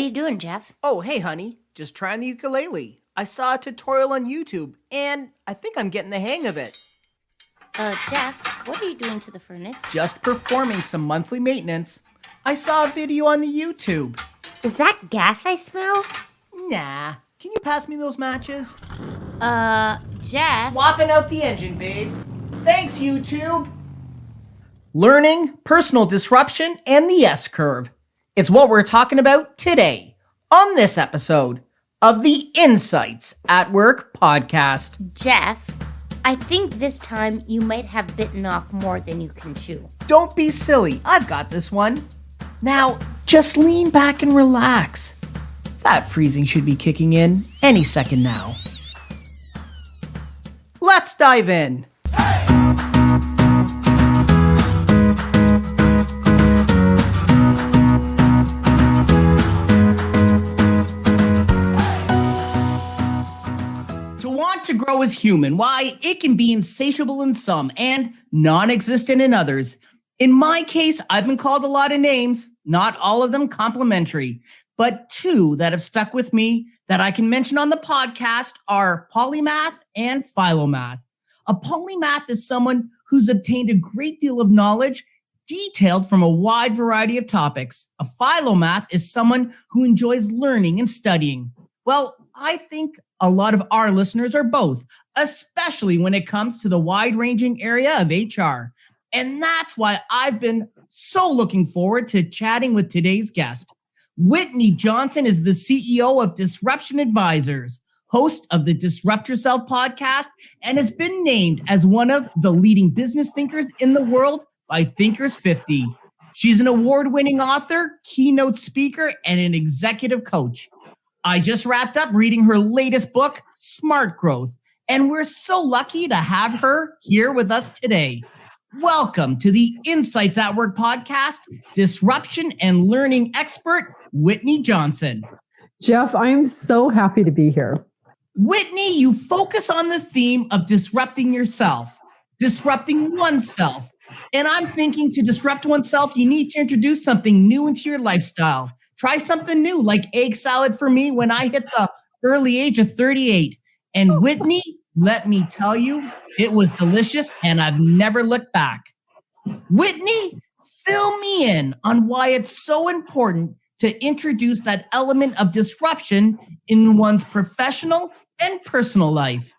are you doing, Jeff? Oh, hey, honey. Just trying the ukulele. I saw a tutorial on YouTube, and I think I'm getting the hang of it. Jeff, what are you doing to the furnace? Just performing some monthly maintenance. I saw a video on the YouTube. Is that gas I smell? Nah. Can you pass me those matches? Jeff? Swapping out the engine, babe. Thanks, YouTube. Learning, personal disruption, and the S-curve. It's what we're talking about today on this episode of the Insights at Work podcast. Jeff, I think this time you might have bitten off more than you can chew. Don't be silly. I've got this one. Now, just lean back and relax. That freezing should be kicking in any second now. Let's dive in. To grow as human, why it can be insatiable in some and non-existent in others. In my case, I've been called a lot of names, not all of them complimentary, but two that have stuck with me that I can mention on the podcast are polymath and philomath. A polymath is someone who's obtained a great deal of knowledge detailed from a wide variety of topics. A philomath is someone who enjoys learning and studying. Well, I think a lot of our listeners are both, especially when it comes to the wide-ranging area of HR. And that's why I've been so looking forward to chatting with today's guest. Whitney Johnson is the CEO of Disruption Advisors, host of the Disrupt Yourself podcast, and has been named as one of the leading business thinkers in the world by Thinkers 50. She's an award-winning author, keynote speaker, and an executive coach. I just wrapped up reading her latest book, Smart Growth, and we're so lucky to have her here with us today. Welcome to the Insights at Work podcast, disruption and learning expert, Whitney Johnson. Jeff, I'm so happy to be here. Whitney, you focus on the theme of disrupting yourself, disrupting oneself. And I'm thinking to disrupt oneself, you need to introduce something new into your lifestyle. Try something new, like egg salad for me when I hit the early age of 38. And Whitney, let me tell you, it was delicious and I've never looked back. Whitney, fill me in on why it's so important to introduce that element of disruption in one's professional and personal life.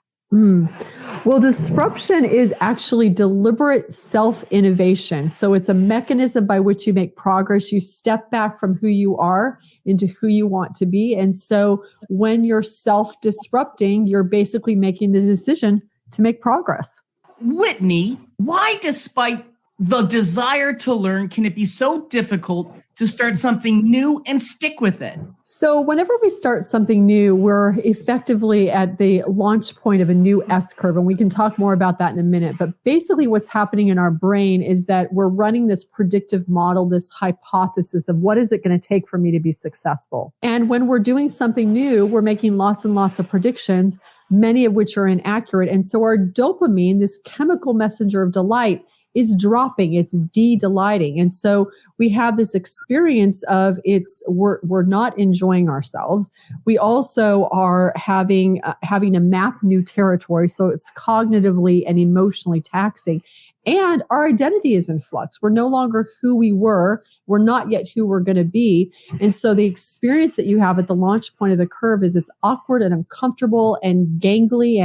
Well, disruption is actually deliberate self-innovation. So it's a mechanism by which you make progress. You step back from who you are into who you want to be. And so when you're self-disrupting, you're basically making the decision to make progress. Whitney, why, despite the desire to learn, can it be so difficult to start something new and stick with it? So whenever we start something new, we're effectively at the launch point of a new S-curve, and we can talk more about that in a minute. But basically what's happening in our brain is that we're running this predictive model, this hypothesis of what is it going to take for me to be successful. And when we're doing something new, we're making lots and lots of predictions, many of which are inaccurate. And so our dopamine, this chemical messenger of delight, is dropping, it's de-delighting. And so we have this experience of we're not enjoying ourselves. We also are having to map new territory. So it's cognitively and emotionally taxing. And our identity is in flux. We're no longer who we were. We're not yet who we're going to be. And so the experience that you have at the launch point of the curve is it's awkward and uncomfortable and gangly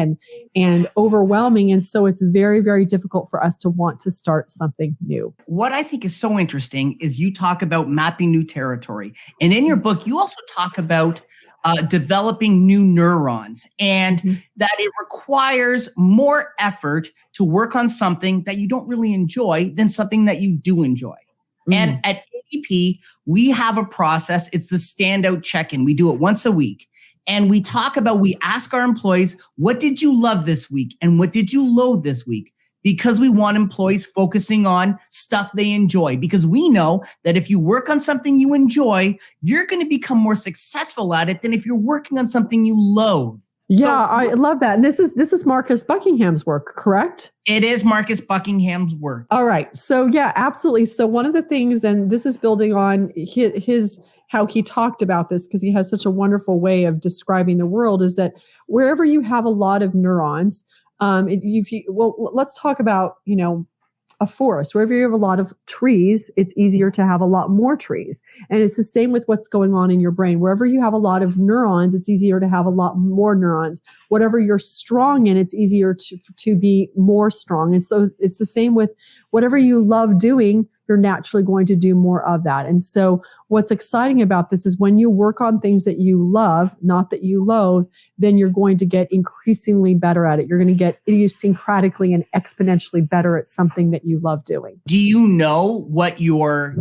and overwhelming. And so it's very, very difficult for us to want to start something new. What I think is so interesting is you talk about mapping new territory. And in your book, you also talk about developing new neurons and that it requires more effort to work on something that you don't really enjoy than something that you do enjoy. And at ADP, we have a process. It's the standout check-in. We do it once a week. And we ask our employees, what did you love this week? And what did you loathe this week? Because we want employees focusing on stuff they enjoy. Because we know that if you work on something you enjoy, you're going to become more successful at it than if you're working on something you loathe. Yeah, I love that. And this is Marcus Buckingham's work, correct? It is Marcus Buckingham's work. All right. So yeah, absolutely. So one of the things, and this is building on his how he talked about this, because he has such a wonderful way of describing the world, is that wherever you have a lot of neurons, let's talk about, a forest. Wherever you have a lot of trees, it's easier to have a lot more trees. And it's the same with what's going on in your brain. Wherever you have a lot of neurons, it's easier to have a lot more neurons. Whatever you're strong in, it's easier to be more strong. And so it's the same with whatever you love doing, you're naturally going to do more of that. And so what's exciting about this is when you work on things that you love, not that you loathe, then you're going to get increasingly better at it. You're going to get idiosyncratically and exponentially better at something that you love doing. Do you know what your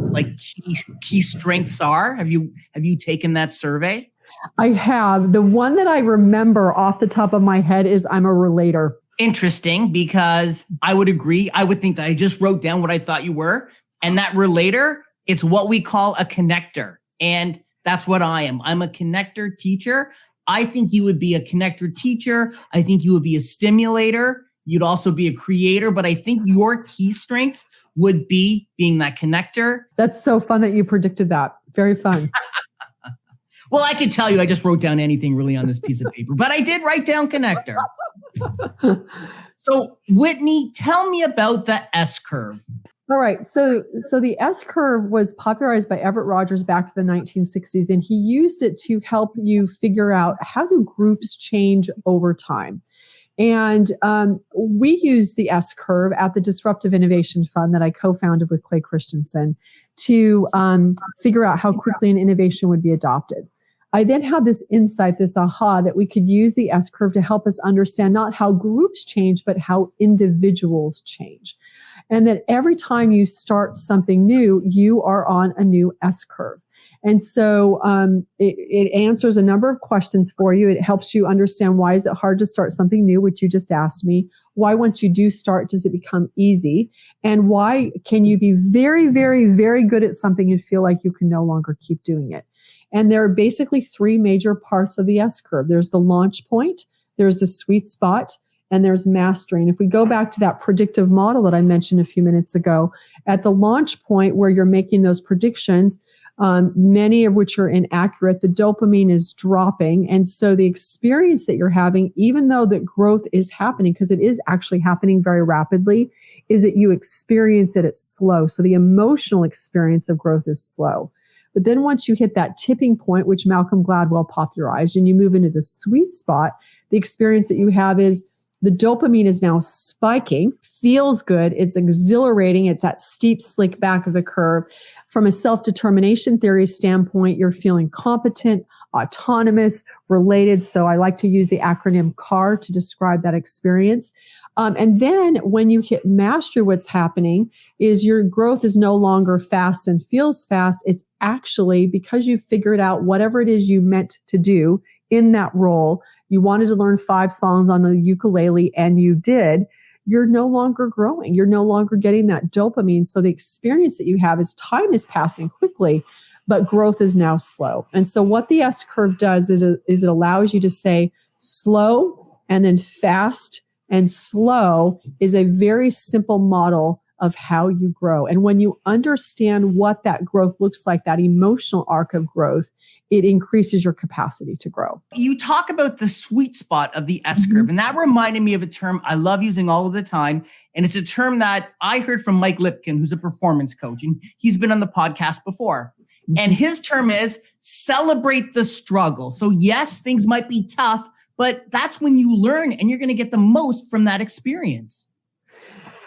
key strengths are? Have you taken that survey? I have. The one that I remember off the top of my head is I'm a relator. Interesting, because I would agree. I would think that I just wrote down what I thought you were. And that relator, it's what we call a connector. And that's what I am. I'm a connector teacher. I think you would be a connector teacher. I think you would be a stimulator. You'd also be a creator. But I think your key strengths would be being that connector. That's so fun that you predicted that. Very fun. Well, I could tell you I just wrote down anything really on this piece of paper, but I did write down connector. So Whitney, tell me about the S curve. All right. So the S curve was popularized by Everett Rogers back to the 1960s, and he used it to help you figure out how do groups change over time. And we use the S curve at the Disruptive Innovation Fund that I co-founded with Clay Christensen to figure out how quickly an innovation would be adopted. I then had this insight, this aha, that we could use the S curve to help us understand not how groups change, but how individuals change. And that every time you start something new, you are on a new S curve. And so it answers a number of questions for you. It helps you understand, why is it hard to start something new, which you just asked me? Why, once you do start, does it become easy? And why can you be very, very, very good at something and feel like you can no longer keep doing it? And there are basically three major parts of the S curve. There's the launch point, there's the sweet spot, and there's mastery. And if we go back to that predictive model that I mentioned a few minutes ago, at the launch point where you're making those predictions, many of which are inaccurate, the dopamine is dropping. And so the experience that you're having, even though that growth is happening, because it is actually happening very rapidly, is that you experience it at slow. So the emotional experience of growth is slow. But then once you hit that tipping point, which Malcolm Gladwell popularized, and you move into the sweet spot, the experience that you have is the dopamine is now spiking, feels good, it's exhilarating, it's that steep, slick back of the curve. From a self-determination theory standpoint, you're feeling competent, autonomous, related. So I like to use the acronym CAR to describe that experience. And then when you hit mastery, what's happening is your growth is no longer fast and feels fast. It's actually because you figured out whatever it is you meant to do in that role. You wanted to learn 5 songs on the ukulele and you did. You're no longer growing. You're no longer getting that dopamine. So the experience that you have is time is passing quickly, but growth is now slow. And so what the S curve does is it allows you to say slow and then fast, and slow is a very simple model of how you grow. And when you understand what that growth looks like, that emotional arc of growth, it increases your capacity to grow. You talk about the sweet spot of the S curve, and that reminded me of a term I love using all of the time. And it's a term that I heard from Mike Lipkin, who's a performance coach, and he's been on the podcast before. And his term is celebrate the struggle. So yes, things might be tough, but that's when you learn and you're going to get the most from that experience.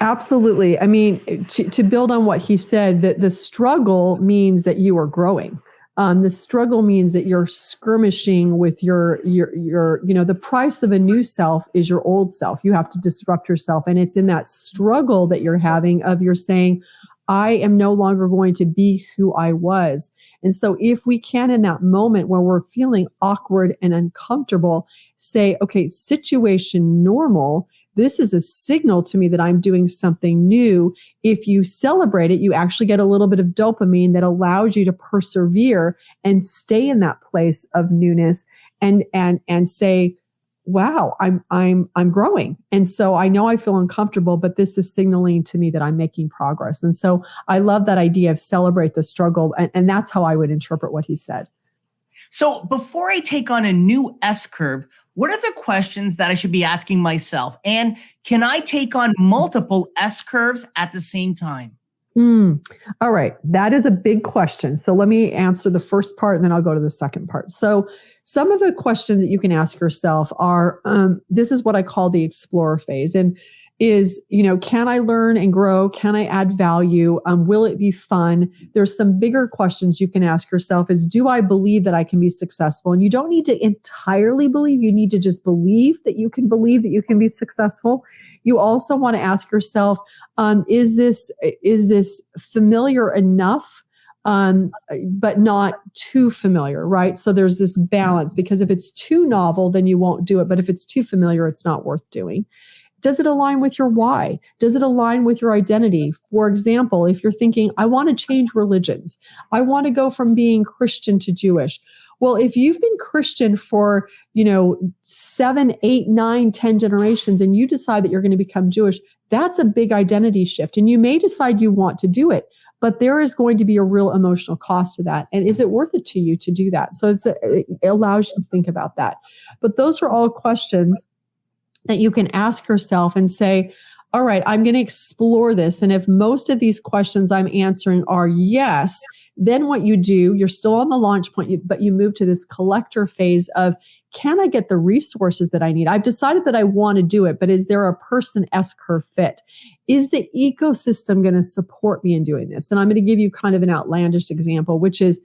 Absolutely. I mean, to build on what he said, that the struggle means that you are growing. The struggle means that you're skirmishing with your, the price of a new self is your old self. You have to disrupt yourself. And it's in that struggle that you're having of you're saying, I am no longer going to be who I was. And so if we can, in that moment where we're feeling awkward and uncomfortable, say, okay, situation normal, this is a signal to me that I'm doing something new. If you celebrate it, you actually get a little bit of dopamine that allows you to persevere and stay in that place of newness and say, wow, I'm growing. And so I know I feel uncomfortable, but this is signaling to me that I'm making progress. And so I love that idea of celebrate the struggle. And that's how I would interpret what he said. So before I take on a new S curve, what are the questions that I should be asking myself? And can I take on multiple S curves at the same time? All right. That is a big question. So let me answer the first part and then I'll go to the second part. So some of the questions that you can ask yourself are, this is what I call the explorer phase. And is, can I learn and grow? Can I add value? Will it be fun? There's some bigger questions you can ask yourself is, do I believe that I can be successful? And you don't need to entirely believe, you need to just believe that you can be successful. You also want to ask yourself, is this familiar enough, but not too familiar, right? So there's this balance, because if it's too novel, then you won't do it. But if it's too familiar, it's not worth doing. Does it align with your why? Does it align with your identity? For example, if you're thinking, I want to change religions, I want to go from being Christian to Jewish. Well, if you've been Christian for, 7, 8, 9, 10 generations, and you decide that you're going to become Jewish, that's a big identity shift. And you may decide you want to do it, but there is going to be a real emotional cost to that. And is it worth it to you to do that? So it allows you to think about that. But those are all questions that you can ask yourself and say, all right, I'm going to explore this. And if most of these questions I'm answering are yes, then what you do, you're still on the launch point, but you move to this collector phase of, can I get the resources that I need? I've decided that I want to do it, but is there a person S-curve fit? Is the ecosystem going to support me in doing this? And I'm going to give you kind of an outlandish example, which is,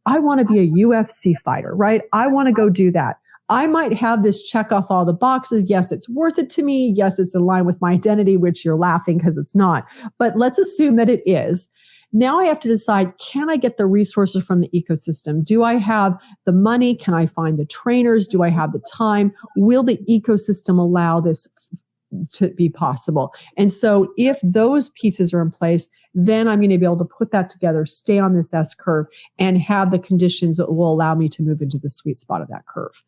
I want to be a UFC fighter, right? I want to go do that. I might have this check off all the boxes. Yes, it's worth it to me. Yes, it's in line with my identity, which you're laughing because it's not. But let's assume that it is. Now I have to decide, can I get the resources from the ecosystem? Do I have the money? Can I find the trainers? Do I have the time? Will the ecosystem allow this to be possible? And so if those pieces are in place, then I'm going to be able to put that together, stay on this S curve, and have the conditions that will allow me to move into the sweet spot of that curve.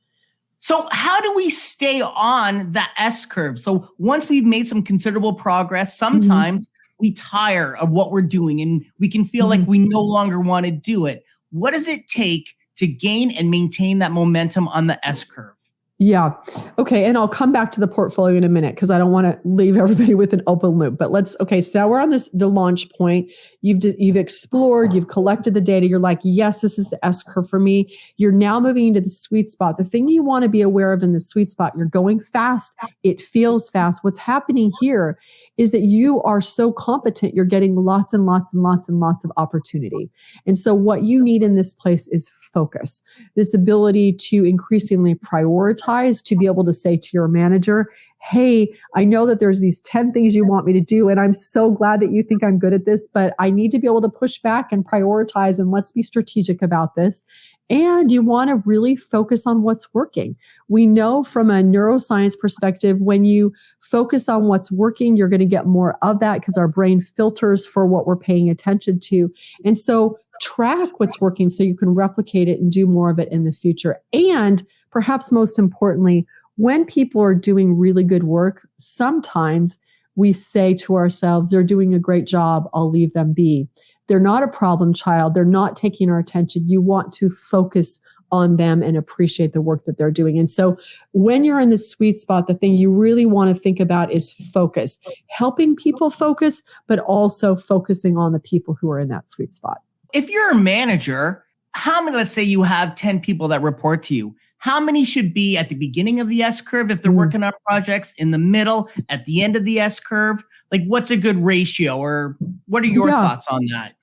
So how do we stay on the S curve? So once we've made some considerable progress, sometimes we tire of what we're doing and we can feel like we no longer want to do it. What does it take to gain and maintain that momentum on the S curve? Yeah. Okay. And I'll come back to the portfolio in a minute because I don't want to leave everybody with an open loop. But so now we're on the launch point. You've explored, you've collected the data. You're like, yes, this is the S curve for me. You're now moving into the sweet spot. The thing you want to be aware of in the sweet spot, you're going fast. It feels fast. What's happening here is that you are so competent, you're getting lots and lots and lots and lots of opportunity. And so what you need in this place is focus, this ability to increasingly prioritize, to be able to say to your manager, hey, I know that there's these 10 things you want me to do, and I'm so glad that you think I'm good at this, but I need to be able to push back and prioritize, and let's be strategic about this. And you want to really focus on what's working. We know from a neuroscience perspective, when you focus on what's working, you're going to get more of that because our brain filters for what we're paying attention to. And so track what's working so you can replicate it and do more of it in the future. And perhaps most importantly, when people are doing really good work, sometimes we say to ourselves, they're doing a great job, I'll leave them be. They're not a problem child. They're not taking our attention. You want to focus on them and appreciate the work that they're doing. And so when you're in the sweet spot, the thing you really want to think about is focus, helping people focus, but also focusing on the people who are in that sweet spot. If you're a manager, how many, let's say you have 10 people that report to you, how many should be at the beginning of the S curve if they're working on projects, in the middle, at the end of the S curve? Like, what's a good ratio, or what are your thoughts on that?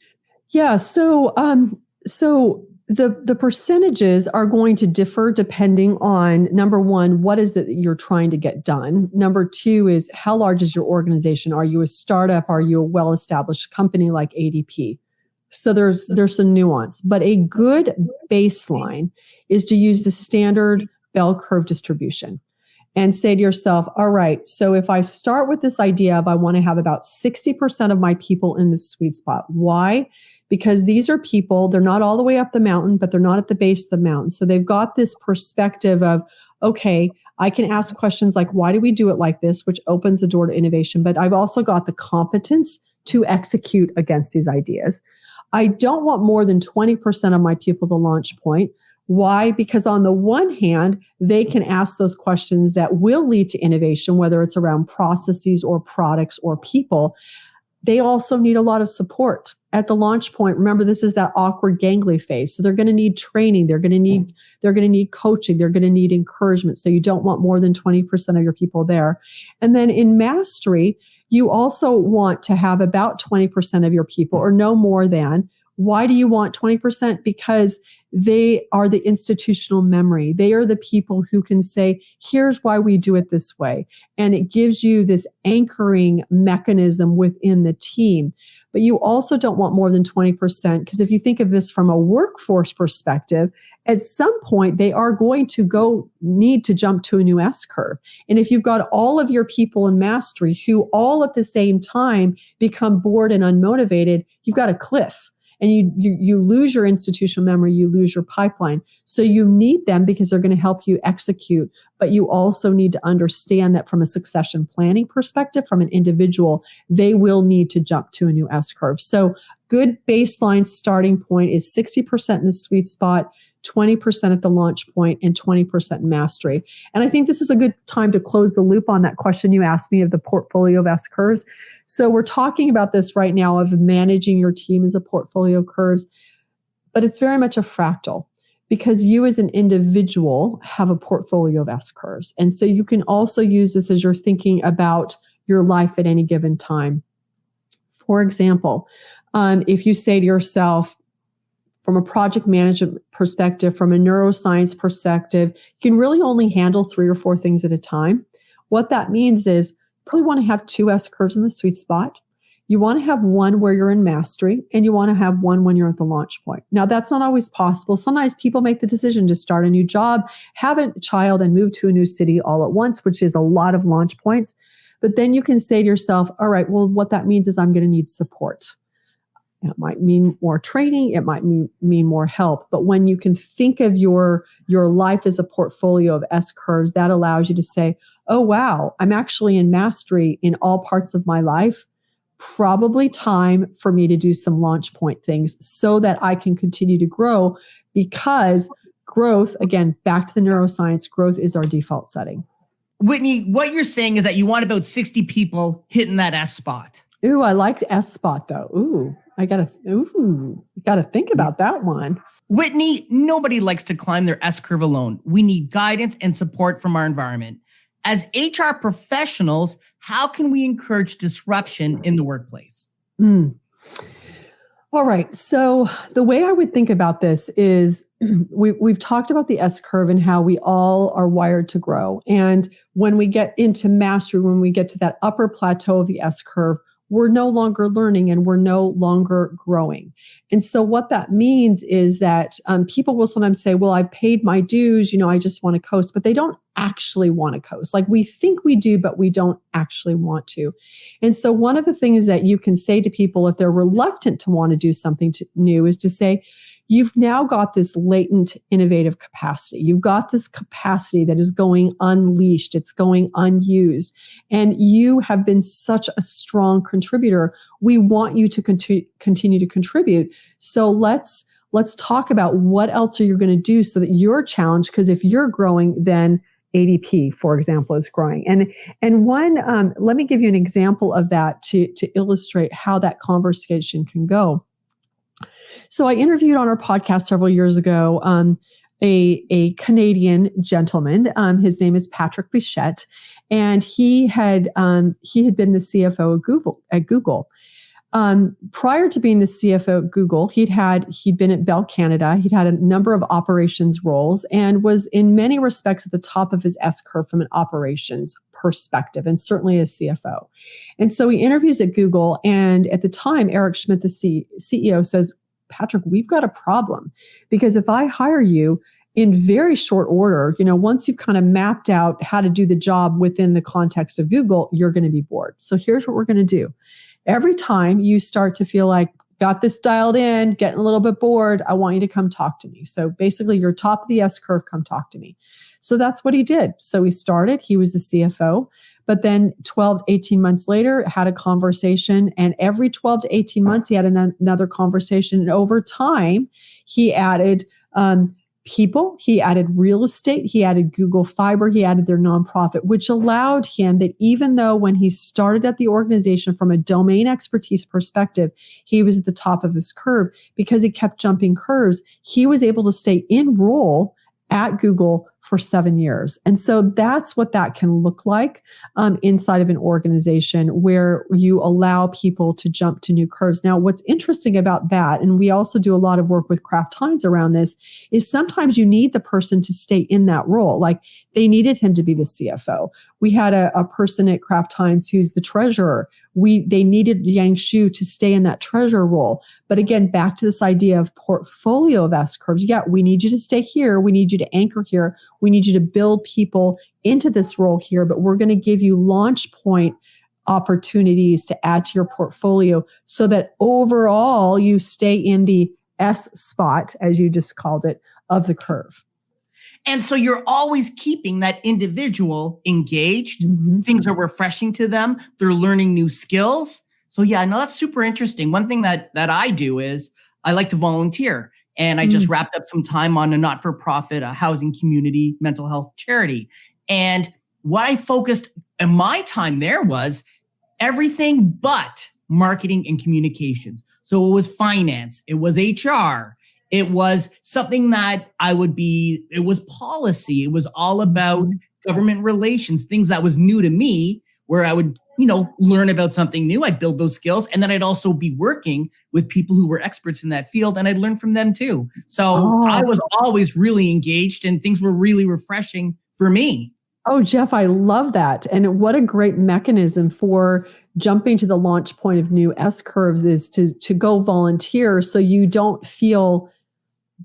Yeah. So the percentages are going to differ depending on, number one, what is it that you're trying to get done? Number two is, how large is your organization? Are you a startup? Are you a well-established company like ADP? So there's some nuance, but a good baseline is to use the standard bell curve distribution and say to yourself, all right, so if I start with this idea of I want to have about 60% of my people in the sweet spot. Why? Because these are people, they're not all the way up the mountain, but they're not at the base of the mountain. So they've got this perspective of, okay, I can ask questions like, why do we do it like this, which opens the door to innovation. But I've also got the competence to execute against these ideas. I don't want more than 20% of my people to launch point. Why? Because on the one hand, they can ask those questions that will lead to innovation, whether it's around processes or products or people. They also need a lot of support at the launch point. Remember, this is that awkward gangly phase. So they're going to need training. They're going to need coaching. They're going to need encouragement. So you don't want more than 20% of your people there. And then in mastery, you also want to have about 20% of your people or no more than. Why do you want 20%? Because they are the institutional memory. They are the people who can say, here's why we do it this way. And it gives you this anchoring mechanism within the team. But you also don't want more than 20%, because if you think of this from a workforce perspective, at some point they are going to need to jump to a new S curve. And if you've got all of your people in mastery who all at the same time become bored and unmotivated, you've got a cliff. And you lose your institutional memory, you lose your pipeline. So you need them because they're going to help you execute. But you also need to understand that from a succession planning perspective, from an individual, they will need to jump to a new S curve. So good baseline starting point is 60% in the sweet spot, 20% at the launch point, and 20% in mastery. And I think this is a good time to close the loop on that question you asked me of the portfolio of S curves. So we're talking about this right now of managing your team as a portfolio of curves, but it's very much a fractal because you as an individual have a portfolio of S curves. And so you can also use this as you're thinking about your life at any given time. For example, if you say to yourself, from a project management perspective, from a neuroscience perspective, you can really only handle 3 or 4 things at a time. What that means is you probably want to have 2 S curves in the sweet spot. You want to have one where you're in mastery, and you want to have one when you're at the launch point. Now, that's not always possible. Sometimes people make the decision to start a new job, have a child, and move to a new city all at once, which is a lot of launch points. But then you can say to yourself, all right, well, what that means is I'm going to need support. It might mean more training. It might mean more help. But when you can think of your life as a portfolio of S curves, that allows you to say, oh, wow, I'm actually in mastery in all parts of my life. Probably time for me to do some launch point things so that I can continue to grow, because growth, again, back to the neuroscience, growth is our default setting. Whitney, what you're saying is that you want about 60 people hitting that S spot. Ooh, I like the S spot though. Ooh, gotta think about that one. Whitney, nobody likes to climb their S curve alone. We need guidance and support from our environment. As HR professionals, how can we encourage disruption in the workplace? All right. So the way I would think about this is we've talked about the S curve and how we all are wired to grow. And when we get into mastery, when we get to that upper plateau of the S curve, we're no longer learning and we're no longer growing. And so what that means is that people will sometimes say, well, I've paid my dues, I just want to coast, but they don't actually want to coast. Like we think we do, but we don't actually want to. And so one of the things that you can say to people if they're reluctant to want to do something new is to say, you've now got this latent innovative capacity. You've got this capacity that is going unleashed. It's going unused. And you have been such a strong contributor. We want you to continue to contribute. So let's talk about what else are you going to do so that you're challenged. Because if you're growing, then ADP, for example, is growing. And one, let me give you an example of that to illustrate how that conversation can go. So I interviewed on our podcast several years ago a Canadian gentleman. His name is Patrick Bichette, and he had been the CFO at Google. Prior to being the CFO at Google, he'd been at Bell Canada. He'd had a number of operations roles and was in many respects at the top of his S curve from an operations perspective, and certainly as CFO. And so he interviews at Google, and at the time, Eric Schmidt, the CEO, says, Patrick, we've got a problem, because if I hire you in very short order, once you've kind of mapped out how to do the job within the context of Google, you're going to be bored. So here's what we're going to do. Every time you start to feel like, got this dialed in, getting a little bit bored, I want you to come talk to me. So basically, you're top of the S curve, come talk to me. So that's what he did. So he started, he was the CFO, but then 12 to 18 months later, had a conversation, and every 12 to 18 months, he had another conversation. And over time, he added people, he added real estate, he added Google Fiber, he added their nonprofit, which allowed him that even though when he started at the organization from a domain expertise perspective, he was at the top of his curve, because he kept jumping curves, he was able to stay in role at Google for 7 years. And so that's what that can look like inside of an organization where you allow people to jump to new curves. Now, what's interesting about that, and we also do a lot of work with Kraft Heinz around this, is sometimes you need the person to stay in that role. Like they needed him to be the CFO. We had a person at Kraft Heinz who's the treasurer. They needed Yang Shu to stay in that treasurer role. But again, back to this idea of portfolio of S-curves. Yeah, we need you to stay here. We need you to anchor here. We need you to build people into this role here, but we're going to give you launch point opportunities to add to your portfolio so that overall you stay in the S spot, as you just called it, of the curve. And so you're always keeping that individual engaged. Mm-hmm. Things are refreshing to them. They're learning new skills. So yeah, no, that's super interesting. One thing that I do is I like to volunteer. And I just wrapped up some time on a not-for-profit, a housing community mental health charity. And what I focused in my time there was everything but marketing and communications. So it was finance, it was HR, it was something that it was policy. It was all about government relations, things that was new to me, where I would, learn about something new. I'd build those skills. And then I'd also be working with people who were experts in that field, and I'd learn from them too. So I was always really engaged, and things were really refreshing for me. Oh, Jeff, I love that. And what a great mechanism for jumping to the launch point of new S-curves is to go volunteer so you don't feel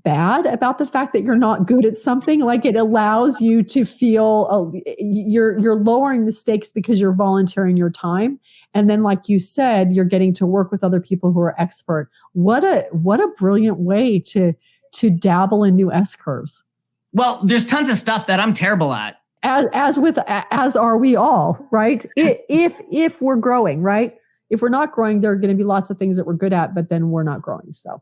bad about the fact that you're not good at something. Like it allows you to feel you're lowering the stakes because you're volunteering your time. And then, like you said, you're getting to work with other people who are expert. What a brilliant way to dabble in new S-curves. Well, there's tons of stuff that I'm terrible at. As are we all, right? If we're growing, right? If we're not growing, there are going to be lots of things that we're good at, but then we're not growing. So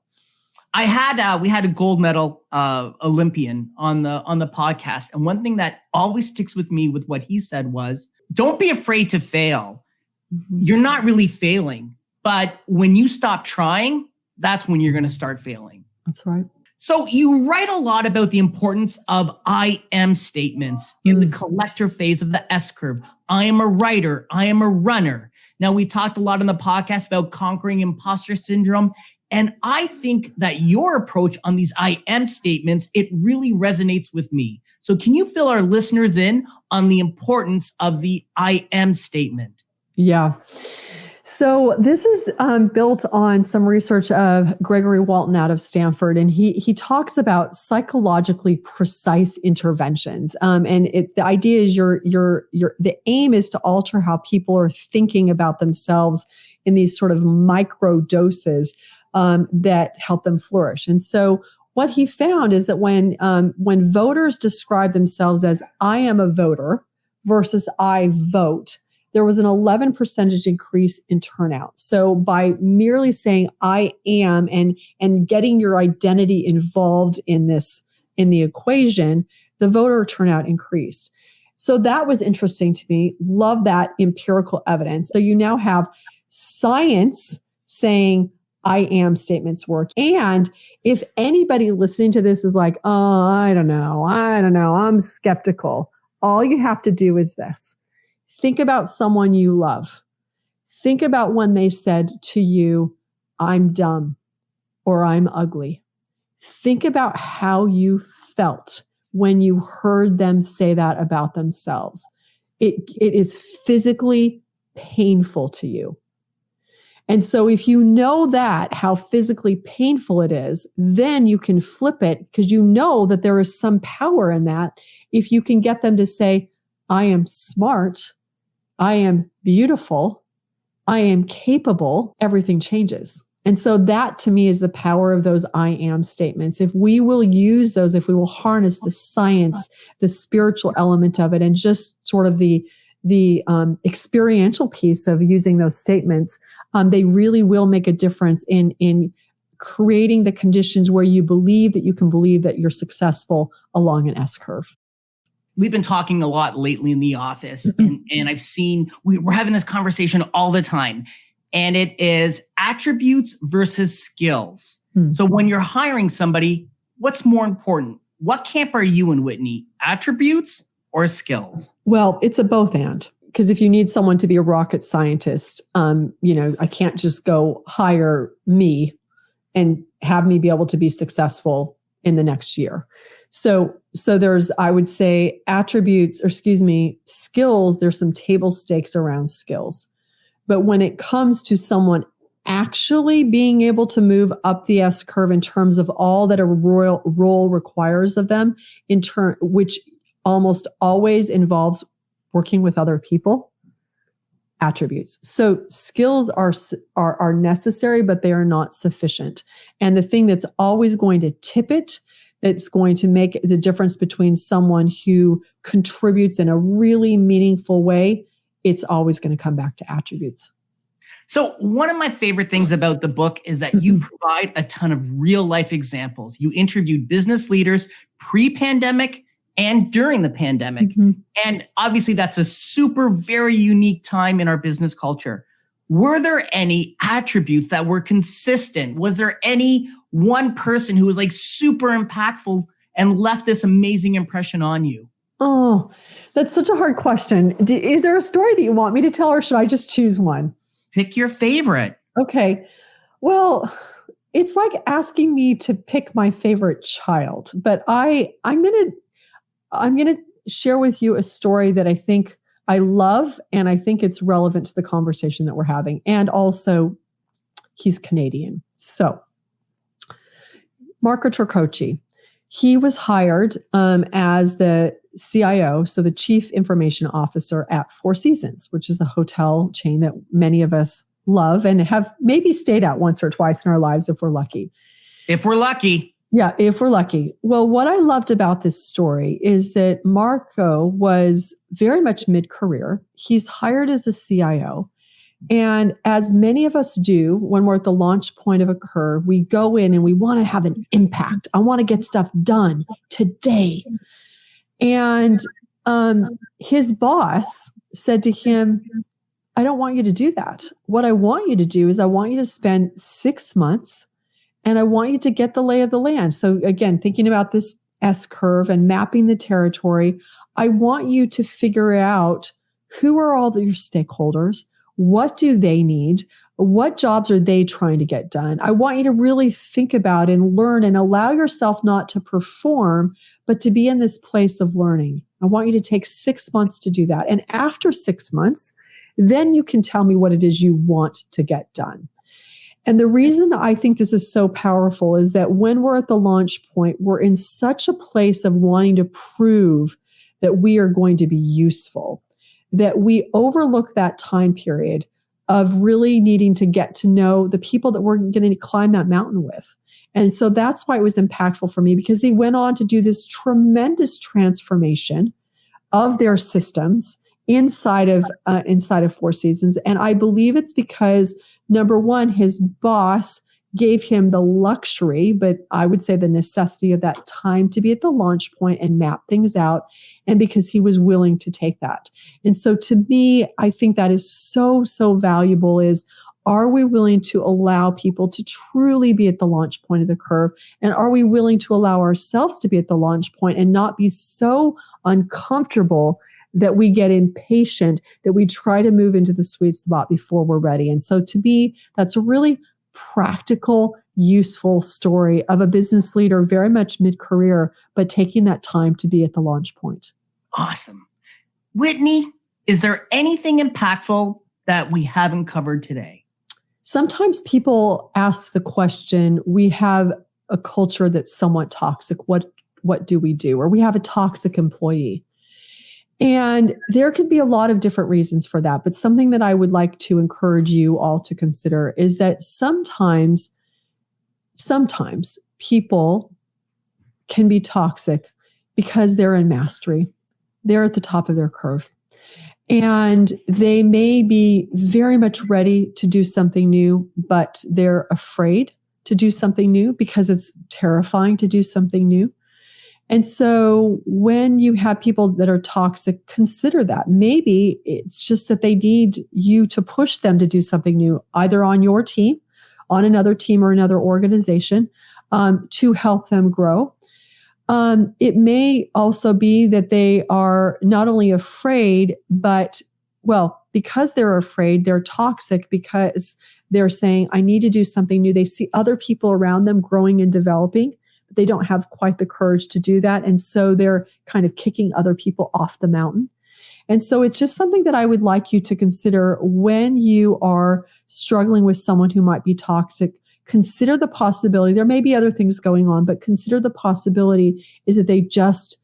we had a gold medal Olympian on the podcast. And one thing that always sticks with me with what he said was, don't be afraid to fail. You're not really failing, but when you stop trying, that's when you're going to start failing. That's right. So you write a lot about the importance of I am statements in the collector phase of the S-curve. I am a writer. I am a runner. Now, we talked a lot on the podcast about conquering imposter syndrome. And I think that your approach on these I am statements, it really resonates with me. So can you fill our listeners in on the importance of the I am statement? Yeah. So this is built on some research of Gregory Walton out of Stanford, and he talks about psychologically precise interventions. The idea is the aim is to alter how people are thinking about themselves in these sort of micro doses that help them flourish. And so what he found is that when voters describe themselves as I am a voter versus I vote, there was an 11% increase in turnout. So by merely saying I am and getting your identity involved in the equation, the voter turnout increased. So that was interesting to me. Love that empirical evidence. So you now have science saying I am statements work. And if anybody listening to this is like, oh, I don't know, I'm skeptical, all you have to do is this. Think about someone you love. Think about when they said to you, I'm dumb or I'm ugly. Think about how you felt when you heard them say that about themselves. It is physically painful to you. And so if you know that, how physically painful it is, then you can flip it because you know that there is some power in that. If you can get them to say, I am smart, I am beautiful, I am capable, everything changes. And so that to me is the power of those I am statements. If we will use those, if we will harness the science, the spiritual element of it, and just sort of the experiential piece of using those statements, they really will make a difference in creating the conditions where you believe that you can believe that you're successful along an S curve. We've been talking a lot lately in the office, and I've seen, we're having this conversation all the time, and it is attributes versus skills. So when you're hiring somebody, what's more important? What camp are you in, Whitney? Attributes or skills? Well, it's a both and. Because if you need someone to be a rocket scientist, I can't just go hire me and have me be able to be successful in the next year. So there's, I would say, skills, there's some table stakes around skills. But when it comes to someone actually being able to move up the S curve in terms of all that a role requires of them, which almost always involves working with other people, attributes. So skills are necessary, but they are not sufficient. And the thing that's always going to tip it, that's going to make the difference between someone who contributes in a really meaningful way, it's always going to come back to attributes. So one of my favorite things about the book is that you provide a ton of real life examples. You interviewed business leaders pre-pandemic and during the pandemic. And obviously that's a very unique time in our business culture. Were there any attributes that were consistent? Was there any one person who was like super impactful and left this amazing impression on you? Oh, that's such a hard question. Is there a story that you want me to tell, or should I just choose one? Pick your favorite. Okay. Well, it's like asking me to pick my favorite child, but I'm going to share with you a story that I think I love, and I think it's relevant to the conversation that we're having. And also, he's Canadian. So, Marco Turcocci, he was hired as the CIO, so the Chief Information Officer at Four Seasons, which is a hotel chain that many of us love and have maybe stayed at once or twice in our lives if we're lucky. If we're lucky. Yeah, if we're lucky. Well, what I loved about this story is that Marco was very much mid-career. He's hired as a CIO. And as many of us do when we're at the launch point of a curve, we go in and we want to have an impact. I want to get stuff done today. And his boss said to him, I don't want you to do that. What I want you to do is I want you to spend 6 months and I want you to get the lay of the land. So again, thinking about this S curve and mapping the territory, I want you to figure out who are all your stakeholders, what do they need, what jobs are they trying to get done. I want you to really think about and learn and allow yourself not to perform, but to be in this place of learning. I want you to take 6 months to do that. And after 6 months, then you can tell me what it is you want to get done. And the reason I think this is so powerful is that when we're at the launch point, we're in such a place of wanting to prove that we are going to be useful, that we overlook that time period of really needing to get to know the people that we're going to climb that mountain with. And so that's why it was impactful for me, because he went on to do this tremendous transformation of their systems inside of Four Seasons. And I believe it's because, number one, his boss gave him the luxury, but I would say the necessity of that time to be at the launch point and map things out, and because he was willing to take that. And so to me, I think that is so, so valuable is, are we willing to allow people to truly be at the launch point of the curve? And are we willing to allow ourselves to be at the launch point and not be so uncomfortable that we get impatient, that we try to move into the sweet spot before we're ready? And so to me, that's a really practical, useful story of a business leader, very much mid-career, but taking that time to be at the launch point. Awesome. Whitney, is there anything impactful that we haven't covered today? Sometimes people ask the question, we have a culture that's somewhat toxic. What do we do? Or we have a toxic employee. And there could be a lot of different reasons for that. But something that I would like to encourage you all to consider is that sometimes people can be toxic because they're in mastery. They're at the top of their curve. And they may be very much ready to do something new, but they're afraid to do something new because it's terrifying to do something new. And so when you have people that are toxic, consider that. Maybe it's just that they need you to push them to do something new, either on your team, on another team or another organization, to help them grow. It may also be that they are not only afraid, but, because they're afraid, they're toxic because they're saying, I need to do something new. They see other people around them growing and developing, but they don't have quite the courage to do that. And so they're kind of kicking other people off the mountain. And so it's just something that I would like you to consider when you are struggling with someone who might be toxic. Consider the possibility. There may be other things going on, but consider the possibility is that they just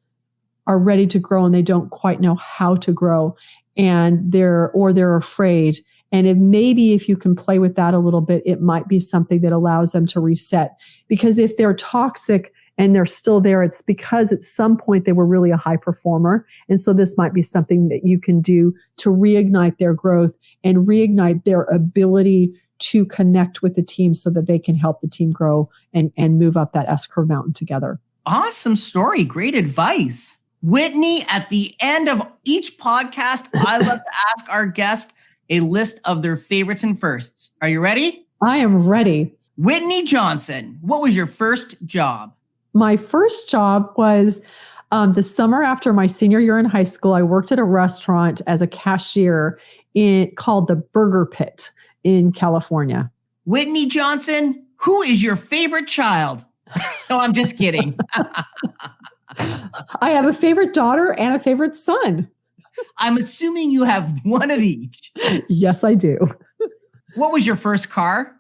are ready to grow and they don't quite know how to grow, and they're afraid. And if you can play with that a little bit, it might be something that allows them to reset. Because if they're toxic and they're still there, it's because at some point they were really a high performer. And so this might be something that you can do to reignite their growth and reignite their ability to connect with the team so that they can help the team grow and move up that S-curve mountain together. Awesome story. Great advice. Whitney, at the end of each podcast, I love to ask our guest a list of their favorites and firsts. Are you ready? I am ready. Whitney Johnson, what was your first job? My first job was the summer after my senior year in high school. I worked at a restaurant as a cashier called the Burger Pit in California. Whitney Johnson, who is your favorite child? No, I'm just kidding. I have a favorite daughter and a favorite son. I'm assuming you have one of each. Yes, I do. What was your first car?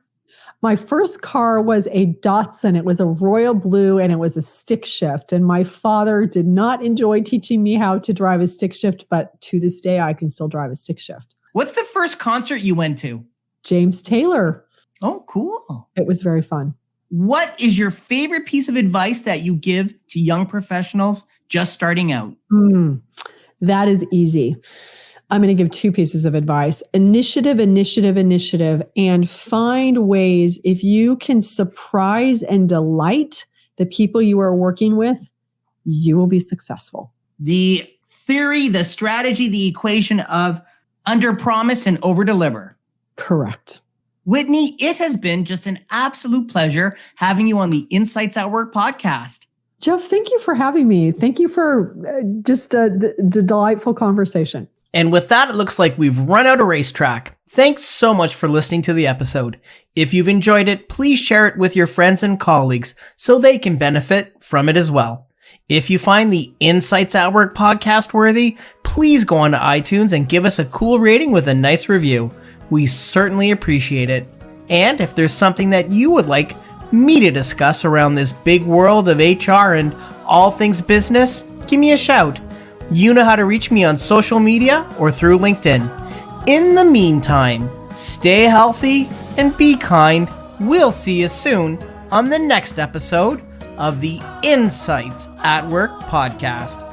My first car was a Datsun. It was a royal blue and it was a stick shift. And my father did not enjoy teaching me how to drive a stick shift, but to this day, I can still drive a stick shift. What's the first concert you went to? James Taylor. Oh, cool. It was very fun. What is your favorite piece of advice that you give to young professionals just starting out? That is easy. I'm going to give two pieces of advice. Initiative, and find ways if you can surprise and delight the people you are working with, you will be successful. The theory, the strategy, the equation of under promise and over deliver. Correct. Whitney, it has been just an absolute pleasure having you on the Insights at Work podcast. Jeff, thank you for having me. Thank you for just the delightful conversation. And with that, it looks like we've run out of racetrack. Thanks so much for listening to the episode. If you've enjoyed it, please share it with your friends and colleagues so they can benefit from it as well. If you find the Insights at Work podcast worthy, please go on to iTunes and give us a cool rating with a nice review. We certainly appreciate it. And if there's something that you would like me to discuss around this big world of HR and all things business, give me a shout. You know how to reach me on social media or through LinkedIn. In the meantime, stay healthy and be kind. We'll see you soon on the next episode of the Insights at Work podcast.